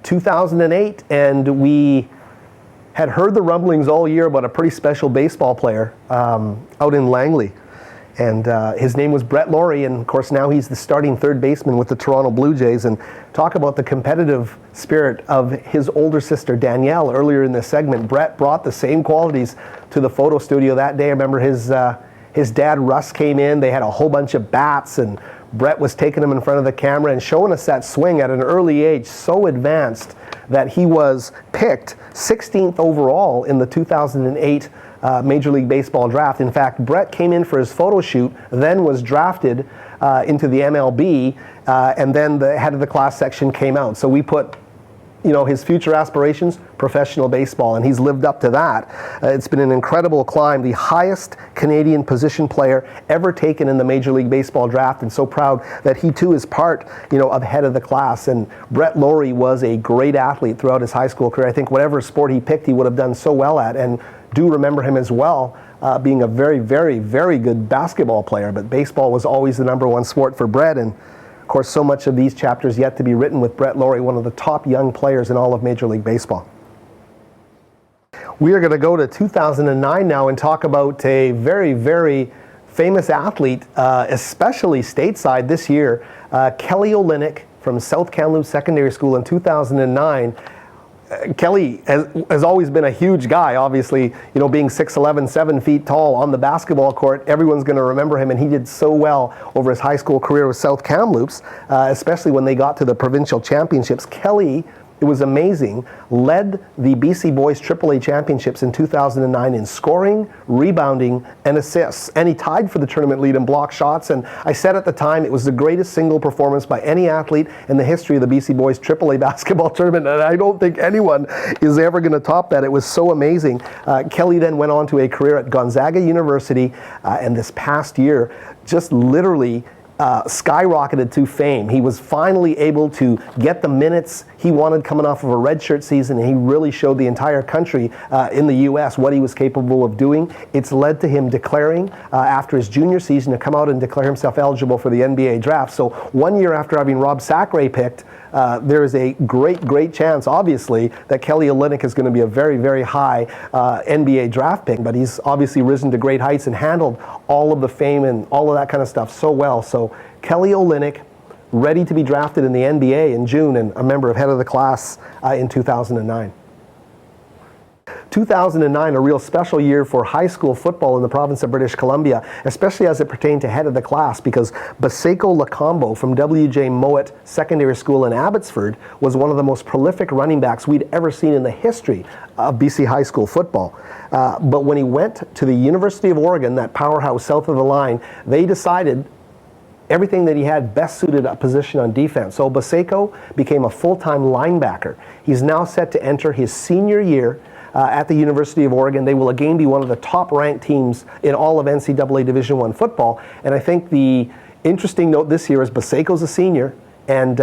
...2008, and we had heard the rumblings all year about a pretty special baseball player out in Langley. And his name was Brett Lawrie, and of course now he's the starting third baseman with the Toronto Blue Jays. And talk about the competitive spirit of his older sister Danielle. Earlier in this segment, Brett brought the same qualities to the photo studio that day. I remember his dad Russ came in, they had a whole bunch of bats, and Brett was taking him in front of the camera and showing us that swing at an early age, so advanced that he was picked 16th overall in the 2008 Major League Baseball draft. In fact, Brett came in for his photo shoot, then was drafted into the MLB, and then the head of the class section came out. So we put, you know, his future aspirations, professional baseball, and he's lived up to that. It's been an incredible climb, the highest Canadian position player ever taken in the Major League Baseball draft, and so proud that he too is part, you know, of head of the class. And Brett Lawrie was a great athlete throughout his high school career. I think whatever sport he picked, he would have done so well at, and do remember him as well being a very, very, very good basketball player, but baseball was always the number one sport for Brett. And of course, so much of these chapters yet to be written with Brett Lawrie, one of the top young players in all of Major League Baseball. We are going to go to 2009 now and talk about a very, very famous athlete, especially stateside this year, Kelly Olynyk from South Kamloops Secondary School in 2009. Kelly has always been a huge guy, obviously, you know, being 6'11", 7 feet tall on the basketball court. Everyone's going to remember him, and he did so well over his high school career with South Kamloops, especially when they got to the provincial championships. Kelly, it was amazing, led the BC Boys AAA Championships in 2009 in scoring, rebounding, and assists. And he tied for the tournament lead in block shots. And I said at the time it was the greatest single performance by any athlete in the history of the BC Boys AAA basketball tournament. And I don't think anyone is ever going to top that. It was so amazing. Kelly then went on to a career at Gonzaga University, and this past year just literally skyrocketed to fame. He was finally able to get the minutes he wanted coming off of a redshirt season, and he really showed the entire country in the U.S. what he was capable of doing. It's led to him declaring after his junior season to come out and declare himself eligible for the NBA draft. So 1 year after having Rob Sacre picked, there is a great chance, obviously, that Kelly Olynyk is going to be a very, very high NBA draft pick, but he's obviously risen to great heights and handled all of the fame and all of that kind of stuff so well. So Kelly Olynyk, ready to be drafted in the NBA in June, and a member of head of the class in 2009. 2009, a real special year for high school football in the province of British Columbia, especially as it pertained to head of the class, because Baseko Lakombo from W.J. Mowat Secondary School in Abbotsford was one of the most prolific running backs we'd ever seen in the history of BC high school football. But when he went to the University of Oregon, that powerhouse south of the line, they decided everything that he had best suited a position on defense. So Baseko became a full-time linebacker. He's now set to enter his senior year at the University of Oregon. They will again be one of the top-ranked teams in all of NCAA Division I football. And I think the interesting note this year is Baseko's a senior, and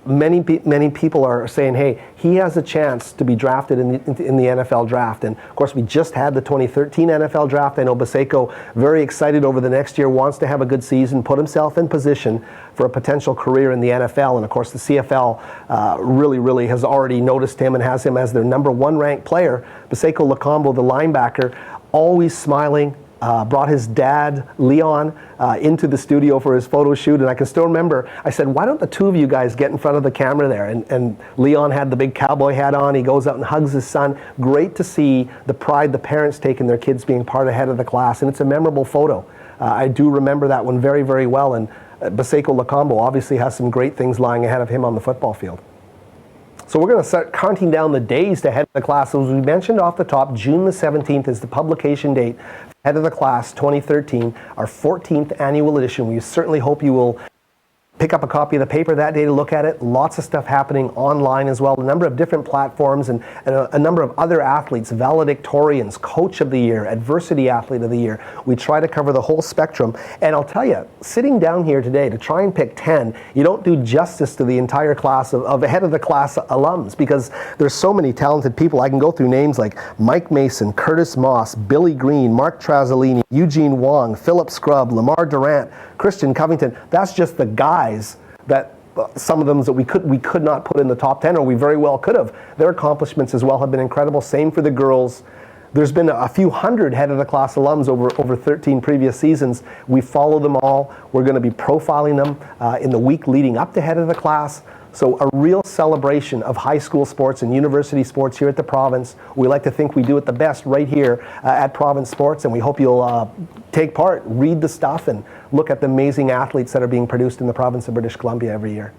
many people are saying, hey, he has a chance to be drafted in the NFL draft. And of course, we just had the 2013 NFL draft. I know Baseko, very excited over the next year, wants to have a good season, put himself in position for a potential career in the NFL. And of course, the CFL really has already noticed him and has him as their number one ranked player. Baseko Lakombo, the linebacker, always smiling. Brought his dad, Leon, into the studio for his photo shoot, and I can still remember, I said, why don't the two of you guys get in front of the camera there? And Leon had the big cowboy hat on, he goes out and hugs his son. Great to see the pride the parents take in their kids being part ahead of the class, and it's a memorable photo. I do remember that one very, very well, and Baseko Lakombo obviously has some great things lying ahead of him on the football field. So we're going to start counting down the days to head of the class. As we mentioned off the top, June the 17th is the publication date. Head of the Class 2013, our 14th annual edition. We certainly hope you will Pick up a copy of the paper that day to look at it. Lots of stuff happening online as well. A number of different platforms and a number of other athletes, valedictorians, Coach of the Year, Adversity Athlete of the Year. We try to cover the whole spectrum. And I'll tell you, sitting down here today to try and pick 10, you don't do justice to the entire class of ahead of the class alums, because there's so many talented people. I can go through names like Mike Mason, Curtis Moss, Billy Green, Mark Trazzolini, Eugene Wong, Philip Scrubb, Lamar Durant, Christian Covington. That's just the guys that some of them that we could not put in the top 10, or we very well could have. Their accomplishments as well have been incredible. Same for the girls. There's been a few hundred head of the class alums over 13 previous seasons. We follow them all. We're going to be profiling them in the week leading up to head of the class. So a real celebration of high school sports and university sports here at the province. We like to think we do it the best right here at Province Sports, and we hope you'll take part, read the stuff, and look at the amazing athletes that are being produced in the province of British Columbia every year.